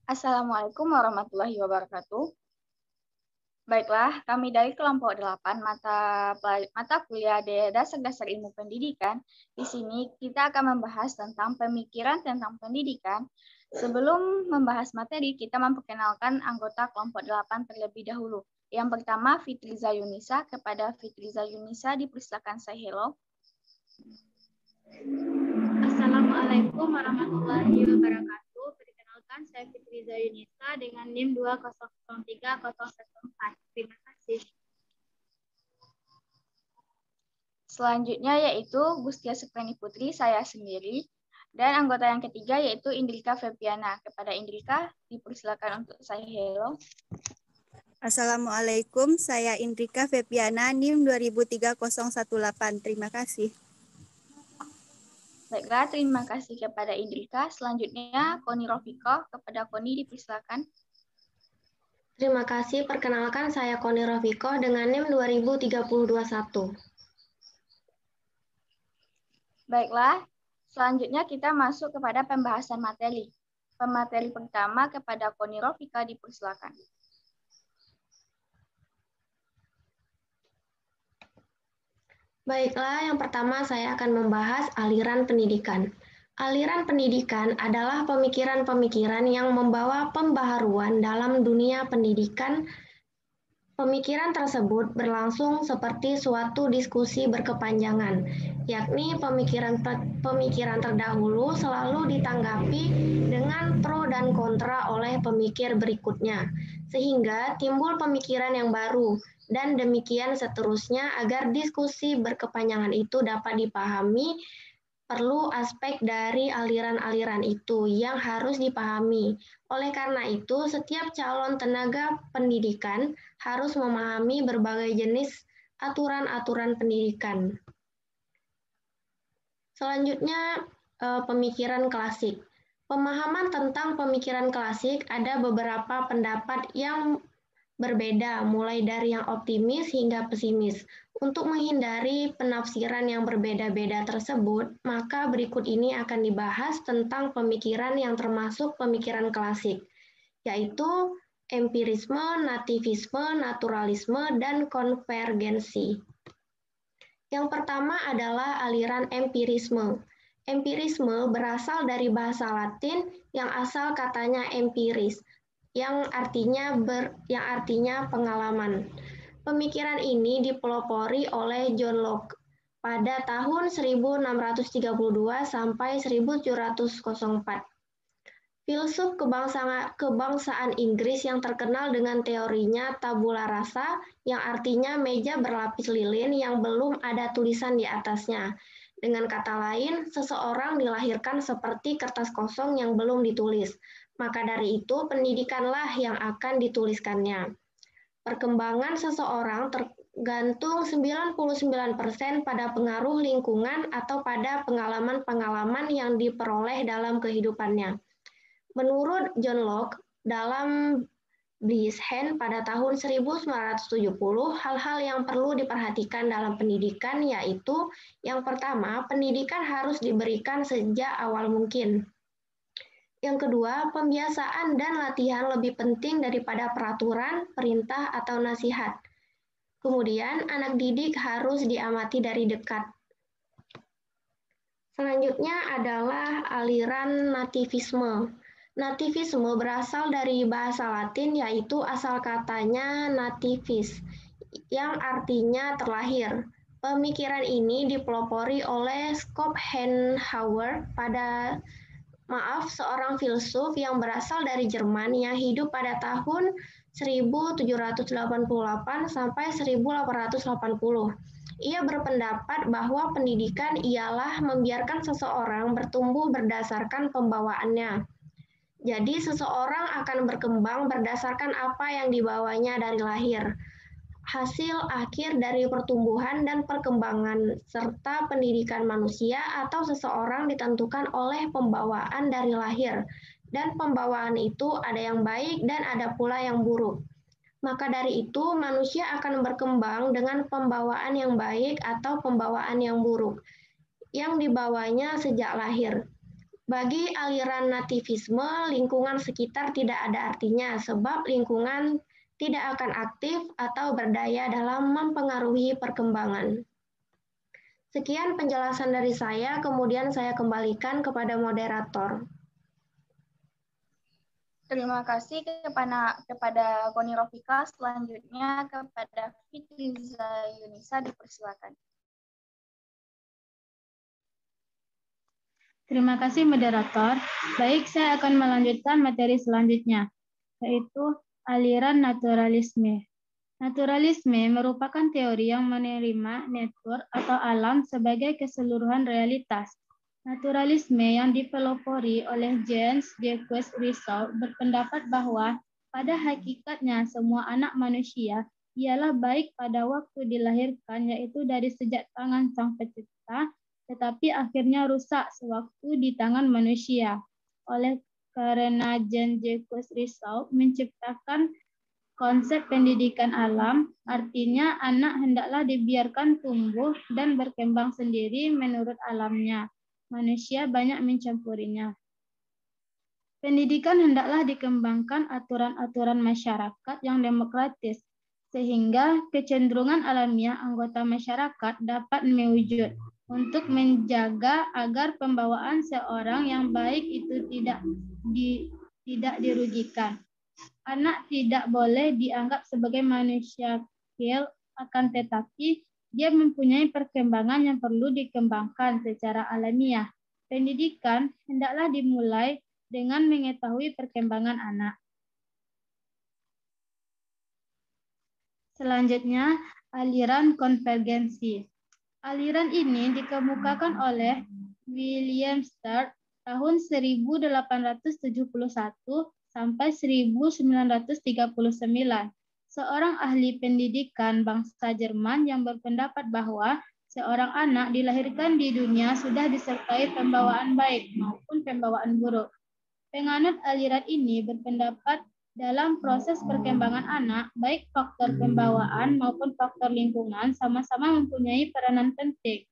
Assalamualaikum warahmatullahi wabarakatuh. Baiklah, kami dari kelompok 8 mata kuliah Dasar-Dasar Ilmu Pendidikan. Di sini kita akan membahas tentang pemikiran tentang pendidikan. Sebelum membahas materi, kita memperkenalkan anggota kelompok 8 terlebih dahulu. Yang pertama, Fitriza Yunisa. Kepada Fitriza Yunisa, dipersilakan say hello. Assalamualaikum warahmatullahi wabarakatuh. Perkenalkan, saya Fitriza Yunisa dengan NIM 2003014. Terima kasih. Selanjutnya yaitu Gustia Supreni Putri, saya sendiri. Dan anggota yang ketiga yaitu Indrika Febiana. Kepada Indrika, dipersilakan untuk say hello. Assalamualaikum, saya Indrika Febiana, NIM 2030018. Terima kasih. Baiklah, terima kasih kepada Indrika. Selanjutnya, Koni Rofiko. Kepada Koni, dipersilakan. Terima kasih. Perkenalkan, saya Koni Rofiko dengan NIM 20321. Baiklah, selanjutnya kita masuk kepada pembahasan materi. Pemateri pertama kepada Koni Rofika, dipersilakan. Baiklah, yang pertama saya akan membahas aliran pendidikan. Aliran pendidikan adalah pemikiran-pemikiran yang membawa pembaharuan dalam dunia pendidikan. Pemikiran tersebut berlangsung seperti suatu diskusi berkepanjangan, yakni pemikiran terdahulu selalu ditanggapi dengan pro dan kontra oleh pemikir berikutnya, sehingga timbul pemikiran yang baru, dan demikian seterusnya. Agar diskusi berkepanjangan itu dapat dipahami, perlu aspek dari aliran-aliran itu yang harus dipahami. Oleh karena itu, setiap calon tenaga pendidikan harus memahami berbagai jenis aturan-aturan pendidikan. Selanjutnya, pemikiran klasik. Pemahaman tentang pemikiran klasik ada beberapa pendapat yang berbeda, mulai dari yang optimis hingga pesimis. Untuk menghindari penafsiran yang berbeda-beda tersebut, maka berikut ini akan dibahas tentang pemikiran yang termasuk pemikiran klasik, yaitu empirisme, nativisme, naturalisme, dan konvergensi. Yang pertama adalah aliran empirisme. Empirisme berasal dari bahasa Latin yang asal katanya empiris, yang artinya pengalaman. Pemikiran ini dipelopori oleh John Locke pada tahun 1632 sampai 1704. Filsuf kebangsaan Inggris yang terkenal dengan teorinya tabula rasa, yang artinya meja berlapis lilin yang belum ada tulisan di atasnya. Dengan kata lain, seseorang dilahirkan seperti kertas kosong yang belum ditulis. Maka dari itu, pendidikanlah yang akan dituliskannya. Perkembangan seseorang tergantung 99% pada pengaruh lingkungan atau pada pengalaman-pengalaman yang diperoleh dalam kehidupannya. Menurut John Locke, dalam Bliss Hand pada tahun 1970, hal-hal yang perlu diperhatikan dalam pendidikan yaitu, yang pertama, pendidikan harus diberikan sejak awal mungkin. Yang kedua, pembiasaan dan latihan lebih penting daripada peraturan, perintah, atau nasihat. Kemudian, anak didik harus diamati dari dekat. Selanjutnya adalah aliran nativisme. Nativisme berasal dari bahasa Latin, yaitu asal katanya nativis, yang artinya terlahir. Pemikiran ini dipelopori oleh Schopenhauer seorang filsuf yang berasal dari Jerman yang hidup pada tahun 1788 sampai 1880. Ia berpendapat bahwa pendidikan ialah membiarkan seseorang bertumbuh berdasarkan pembawaannya. Jadi seseorang akan berkembang berdasarkan apa yang dibawanya dari lahir. Hasil akhir dari pertumbuhan dan perkembangan serta pendidikan manusia atau seseorang ditentukan oleh pembawaan dari lahir, dan pembawaan itu ada yang baik dan ada pula yang buruk. Maka dari itu, manusia akan berkembang dengan pembawaan yang baik atau pembawaan yang buruk yang dibawanya sejak lahir. Bagi aliran nativisme, lingkungan sekitar tidak ada artinya sebab lingkungan tidak akan aktif atau berdaya dalam mempengaruhi perkembangan. Sekian penjelasan dari saya, kemudian saya kembalikan kepada moderator. Terima kasih kepada Koni Rofika. Selanjutnya kepada Fitriza Yunisa, dipersilakan. Terima kasih moderator. Baik, saya akan melanjutkan materi selanjutnya, yaitu aliran naturalisme. Naturalisme merupakan teori yang menerima nature atau alam sebagai keseluruhan realitas. Naturalisme yang dipelopori oleh Jean-Jacques Rousseau berpendapat bahwa pada hakikatnya semua anak manusia ialah baik pada waktu dilahirkan, yaitu dari sejak tangan Sang Pencipta, tetapi akhirnya rusak sewaktu di tangan manusia. Oleh karena Jean-Jacques Rousseau menciptakan konsep pendidikan alam, artinya anak hendaklah dibiarkan tumbuh dan berkembang sendiri menurut alamnya. Manusia banyak mencampurinya. Pendidikan hendaklah dikembangkan aturan-aturan masyarakat yang demokratis, sehingga kecenderungan alamiah anggota masyarakat dapat mewujud untuk menjaga agar pembawaan seorang yang baik itu tidak dirugikan. Anak tidak boleh dianggap sebagai manusia kecil, akan tetapi dia mempunyai perkembangan yang perlu dikembangkan secara alamiah. Pendidikan hendaklah dimulai dengan mengetahui perkembangan anak. Selanjutnya, aliran konvergensi. Aliran ini dikemukakan oleh William Sturt tahun 1871 sampai 1939. Seorang ahli pendidikan bangsa Jerman yang berpendapat bahwa seorang anak dilahirkan di dunia sudah disertai pembawaan baik maupun pembawaan buruk. Penganut aliran ini berpendapat dalam proses perkembangan anak, baik faktor pembawaan maupun faktor lingkungan sama-sama mempunyai peranan penting.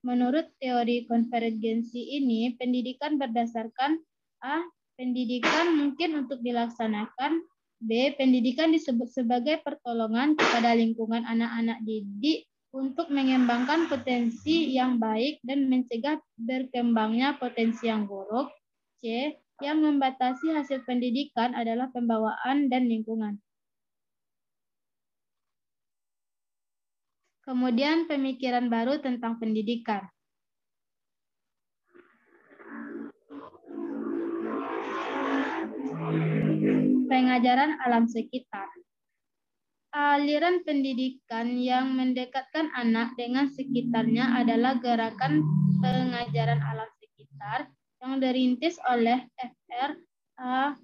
Menurut teori konvergensi ini, pendidikan berdasarkan A. Pendidikan mungkin untuk dilaksanakan. B. Pendidikan disebut sebagai pertolongan kepada lingkungan anak-anak didik untuk mengembangkan potensi yang baik dan mencegah berkembangnya potensi yang buruk. C. Yang membatasi hasil pendidikan adalah pembawaan dan lingkungan. Kemudian pemikiran baru tentang pendidikan. Pengajaran alam sekitar. Aliran pendidikan yang mendekatkan anak dengan sekitarnya adalah gerakan pengajaran alam sekitar yang dirintis oleh Fr. A.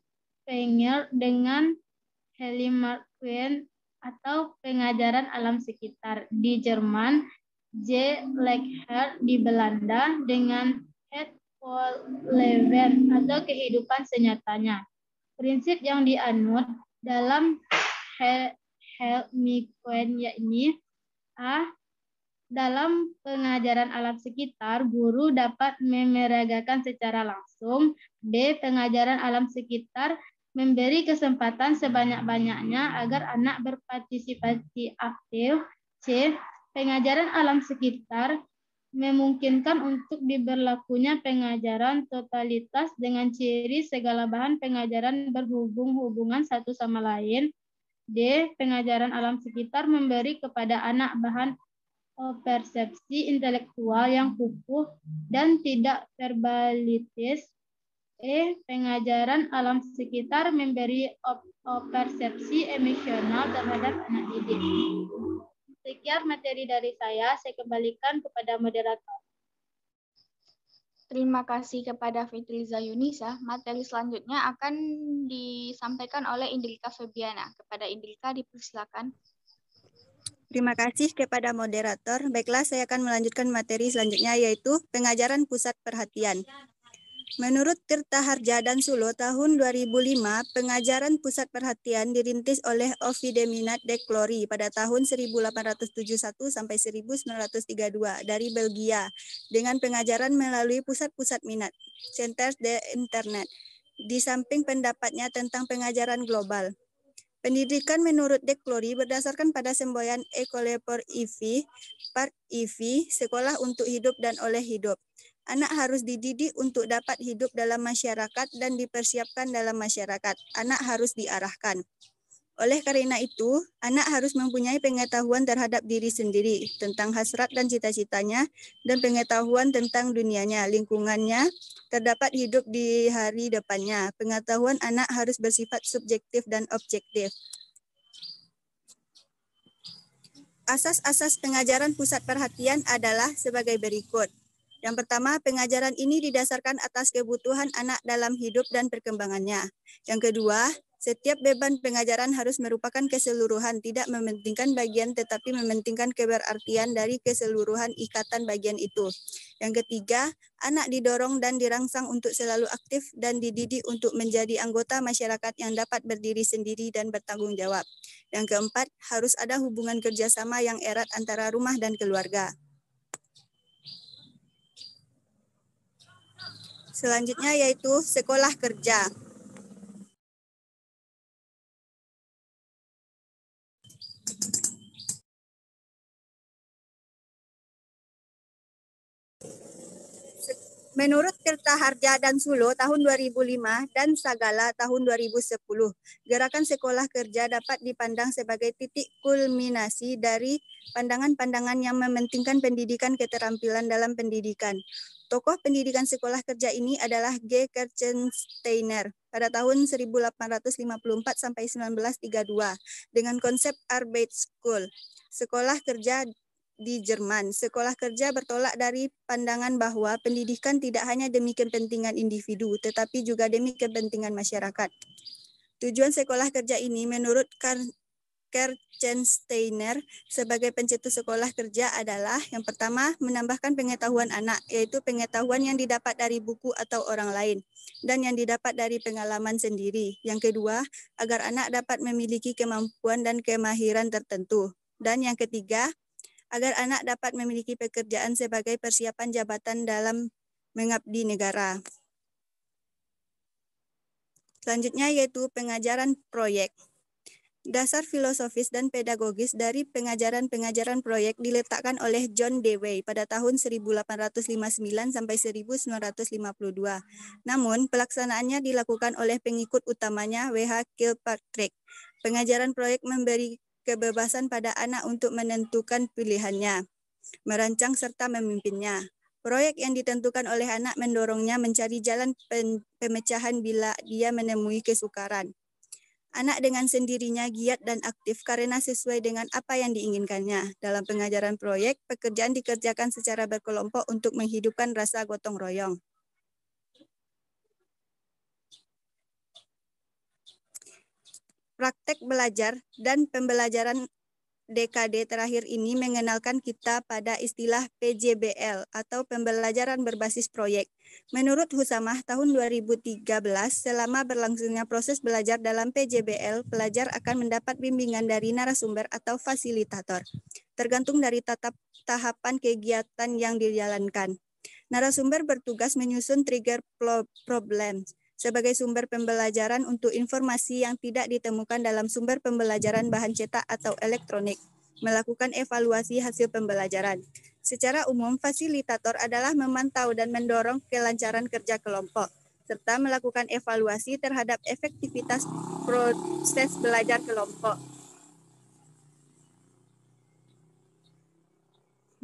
Wenger dengan Heli Marquand atau pengajaran alam sekitar di Jerman, J. Leckher di Belanda dengan Het Leven atau kehidupan senyatanya. Prinsip yang dianut dalam Helmikwen yakni A. Dalam pengajaran alam sekitar, guru dapat memeragakan secara langsung. B. Pengajaran alam sekitar memberi kesempatan sebanyak-banyaknya agar anak berpartisipasi aktif. C. Pengajaran alam sekitar memungkinkan untuk diberlakunya pengajaran totalitas dengan ciri segala bahan pengajaran berhubungan satu sama lain. D. Pengajaran alam sekitar memberi kepada anak bahan persepsi intelektual yang kukuh dan tidak verbalitis. E. Pengajaran alam sekitar memberi persepsi emosional terhadap anak didik. Sekian materi dari saya kembalikan kepada moderator. Terima kasih kepada Fitriza Yunisa. Materi selanjutnya akan disampaikan oleh Indrika Febiana. Kepada Indrika dipersilakan. Terima kasih kepada moderator. Baiklah, saya akan melanjutkan materi selanjutnya, yaitu pengajaran pusat perhatian. Menurut Tirta Harja dan Sulo tahun 2005, pengajaran pusat perhatian dirintis oleh Ovidie Minat de Clory pada tahun 1871 sampai 1932 dari Belgia dengan pengajaran melalui pusat-pusat minat, Centres de Internet, di samping pendapatnya tentang pengajaran global. Pendidikan menurut de Clory berdasarkan pada semboyan École pour Vie, Part IV, sekolah untuk hidup dan oleh hidup. Anak harus dididik untuk dapat hidup dalam masyarakat dan dipersiapkan dalam masyarakat. Anak harus diarahkan. Oleh karena itu, anak harus mempunyai pengetahuan terhadap diri sendiri, tentang hasrat dan cita-citanya, dan pengetahuan tentang dunianya, lingkungannya, terdapat hidup di hari depannya. Pengetahuan anak harus bersifat subjektif dan objektif. Asas-asas pengajaran pusat perhatian adalah sebagai berikut. Yang pertama, pengajaran ini didasarkan atas kebutuhan anak dalam hidup dan perkembangannya. Yang kedua, setiap beban pengajaran harus merupakan keseluruhan, tidak mementingkan bagian tetapi mementingkan keberartian dari keseluruhan ikatan bagian itu. Yang ketiga, anak didorong dan dirangsang untuk selalu aktif dan dididik untuk menjadi anggota masyarakat yang dapat berdiri sendiri dan bertanggung jawab. Yang keempat, harus ada hubungan kerjasama yang erat antara rumah dan keluarga. Selanjutnya yaitu sekolah kerja. Menurut Tirta Harja dan Sulo tahun 2005 dan Sagala tahun 2010, gerakan sekolah kerja dapat dipandang sebagai titik kulminasi dari pandangan-pandangan yang mementingkan pendidikan keterampilan dalam pendidikan. Tokoh pendidikan sekolah kerja ini adalah G. Kerchensteiner pada tahun 1854 sampai 1932 dengan konsep Arbeitsschule, sekolah kerja di Jerman. Sekolah kerja bertolak dari pandangan bahwa pendidikan tidak hanya demi kepentingan individu, tetapi juga demi kepentingan masyarakat. Tujuan sekolah kerja ini menurut Kerchensteiner sebagai pencetus sekolah kerja adalah yang pertama, menambahkan pengetahuan anak, yaitu pengetahuan yang didapat dari buku atau orang lain, dan yang didapat dari pengalaman sendiri. Yang kedua, agar anak dapat memiliki kemampuan dan kemahiran tertentu. Dan yang ketiga, agar anak dapat memiliki pekerjaan sebagai persiapan jabatan dalam mengabdi negara. Selanjutnya yaitu pengajaran proyek. Dasar filosofis dan pedagogis dari pengajaran proyek diletakkan oleh John Dewey pada tahun 1859 sampai 1952. Namun, pelaksanaannya dilakukan oleh pengikut utamanya W.H. Kilpatrick. Pengajaran proyek memberi kebebasan pada anak untuk menentukan pilihannya, merancang serta memimpinnya. Proyek yang ditentukan oleh anak mendorongnya mencari jalan pemecahan bila dia menemui kesukaran. Anak dengan sendirinya giat dan aktif karena sesuai dengan apa yang diinginkannya. Dalam pengajaran proyek, pekerjaan dikerjakan secara berkelompok untuk menghidupkan rasa gotong royong. Praktek belajar dan pembelajaran dekade terakhir ini mengenalkan kita pada istilah PJBL atau pembelajaran berbasis proyek. Menurut Husamah tahun 2013, selama berlangsungnya proses belajar dalam PJBL, pelajar akan mendapat bimbingan dari narasumber atau fasilitator, tergantung dari tahapan kegiatan yang dijalankan. Narasumber bertugas menyusun trigger problems sebagai sumber pembelajaran untuk informasi yang tidak ditemukan dalam sumber pembelajaran bahan cetak atau elektronik, melakukan evaluasi hasil pembelajaran. Secara umum, fasilitator adalah memantau dan mendorong kelancaran kerja kelompok, serta melakukan evaluasi terhadap efektivitas proses belajar kelompok.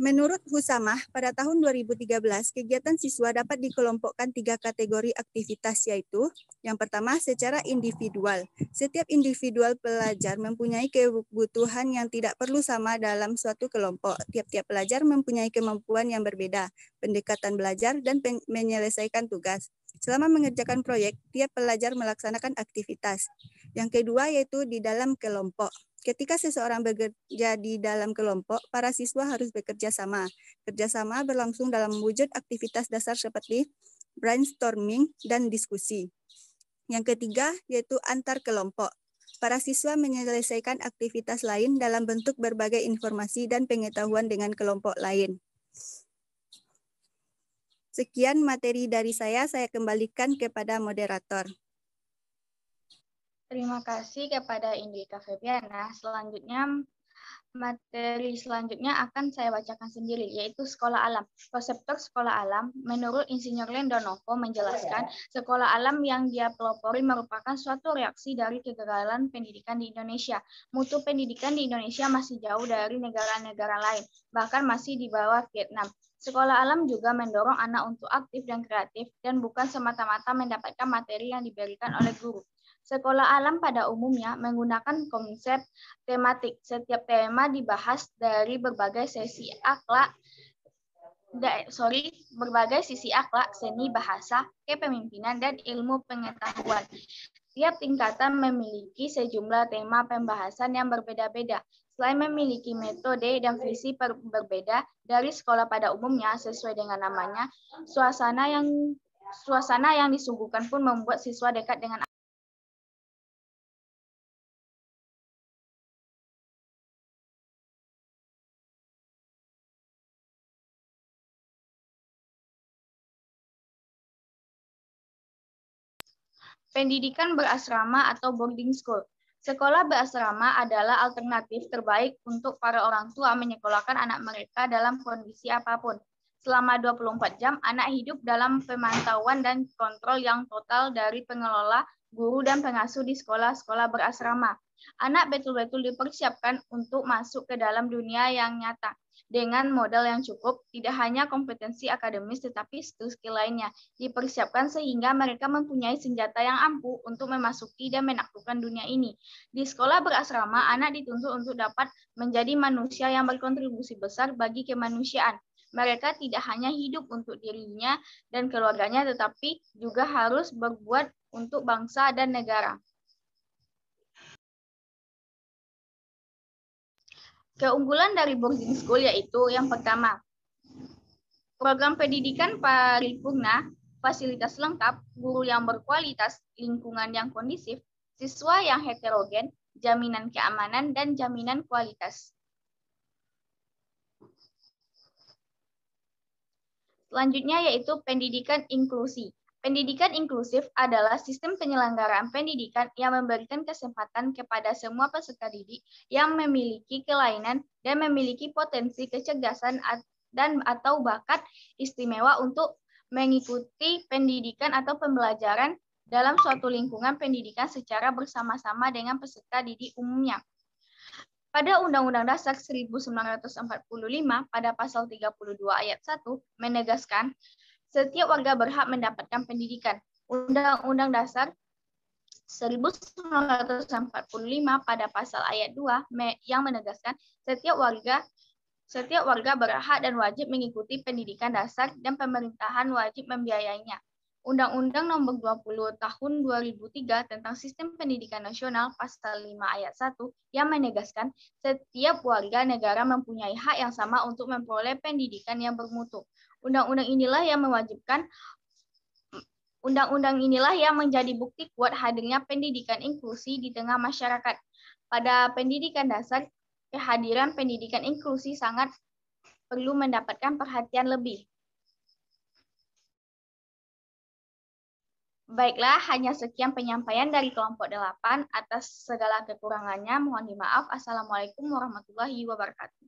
Menurut Husamah, pada tahun 2013, kegiatan siswa dapat dikelompokkan 3 kategori aktivitas, yaitu yang pertama, secara individual. Setiap individual pelajar mempunyai kebutuhan yang tidak perlu sama dalam suatu kelompok. Tiap-tiap pelajar mempunyai kemampuan yang berbeda, pendekatan belajar, dan menyelesaikan tugas. Selama mengerjakan proyek, tiap pelajar melaksanakan aktivitas. Yang kedua yaitu di dalam kelompok. Ketika seseorang bekerja di dalam kelompok, para siswa harus bekerja sama. Kerjasama berlangsung dalam wujud aktivitas dasar seperti brainstorming, dan diskusi. Yang ketiga yaitu antar kelompok. Para siswa menyelesaikan aktivitas lain dalam bentuk berbagai informasi dan pengetahuan dengan kelompok lain. Sekian materi dari saya kembalikan kepada moderator. Terima kasih kepada Indika Febiana. Selanjutnya, materi selanjutnya akan saya bacakan sendiri, yaitu sekolah alam. Konseptor sekolah alam, menurut Insinyur Lendonovo menjelaskan, sekolah alam yang dia pelopori merupakan suatu reaksi dari kegagalan pendidikan di Indonesia. Mutu pendidikan di Indonesia masih jauh dari negara-negara lain, bahkan masih di bawah Vietnam. Sekolah alam juga mendorong anak untuk aktif dan kreatif, dan bukan semata-mata mendapatkan materi yang diberikan oleh guru. Sekolah alam pada umumnya menggunakan konsep tematik. Setiap tema dibahas dari berbagai sisi akhlak, seni, bahasa, kepemimpinan, dan ilmu pengetahuan. Tiap tingkatan memiliki sejumlah tema pembahasan yang berbeda-beda. Selain memiliki metode dan visi berbeda dari sekolah pada umumnya, sesuai dengan namanya, suasana yang disuguhkan pun membuat siswa dekat dengan pendidikan berasrama atau boarding school. Sekolah berasrama adalah alternatif terbaik untuk para orang tua menyekolahkan anak mereka dalam kondisi apapun. Selama 24 jam, anak hidup dalam pemantauan dan kontrol yang total dari pengelola, guru, dan pengasuh di sekolah-sekolah berasrama. Anak betul-betul dipersiapkan untuk masuk ke dalam dunia yang nyata. Dengan modal yang cukup, tidak hanya kompetensi akademis tetapi skill-skill lainnya dipersiapkan sehingga mereka mempunyai senjata yang ampuh untuk memasuki dan menaklukkan dunia ini. Di sekolah berasrama, anak dituntut untuk dapat menjadi manusia yang berkontribusi besar bagi kemanusiaan. Mereka tidak hanya hidup untuk dirinya dan keluarganya, tetapi juga harus berbuat untuk bangsa dan negara. Keunggulan dari boarding school yaitu yang pertama, program pendidikan paripurna, fasilitas lengkap, guru yang berkualitas, lingkungan yang kondisif, siswa yang heterogen, jaminan keamanan, dan jaminan kualitas. Selanjutnya yaitu pendidikan inklusi. Pendidikan inklusif adalah sistem penyelenggaraan pendidikan yang memberikan kesempatan kepada semua peserta didik yang memiliki kelainan dan memiliki potensi kecerdasan dan atau bakat istimewa untuk mengikuti pendidikan atau pembelajaran dalam suatu lingkungan pendidikan secara bersama-sama dengan peserta didik umumnya. Pada Undang-Undang Dasar 1945 pada pasal 32 ayat 1 menegaskan setiap warga berhak mendapatkan pendidikan. Undang-Undang Dasar 1945 pada pasal ayat 2 yang menegaskan setiap warga berhak dan wajib mengikuti pendidikan dasar dan pemerintahan wajib membiayainya. Undang-Undang Nomor 20 Tahun 2003 tentang Sistem Pendidikan Nasional pasal 5 ayat 1 yang menegaskan setiap warga negara mempunyai hak yang sama untuk memperoleh pendidikan yang bermutu. Undang-undang inilah yang menjadi bukti kuat hadirnya pendidikan inklusi di tengah masyarakat. Pada pendidikan dasar, kehadiran pendidikan inklusi sangat perlu mendapatkan perhatian lebih. Baiklah, hanya sekian penyampaian dari kelompok 8. Atas segala kekurangannya, mohon dimaaf. Assalamualaikum warahmatullahi wabarakatuh.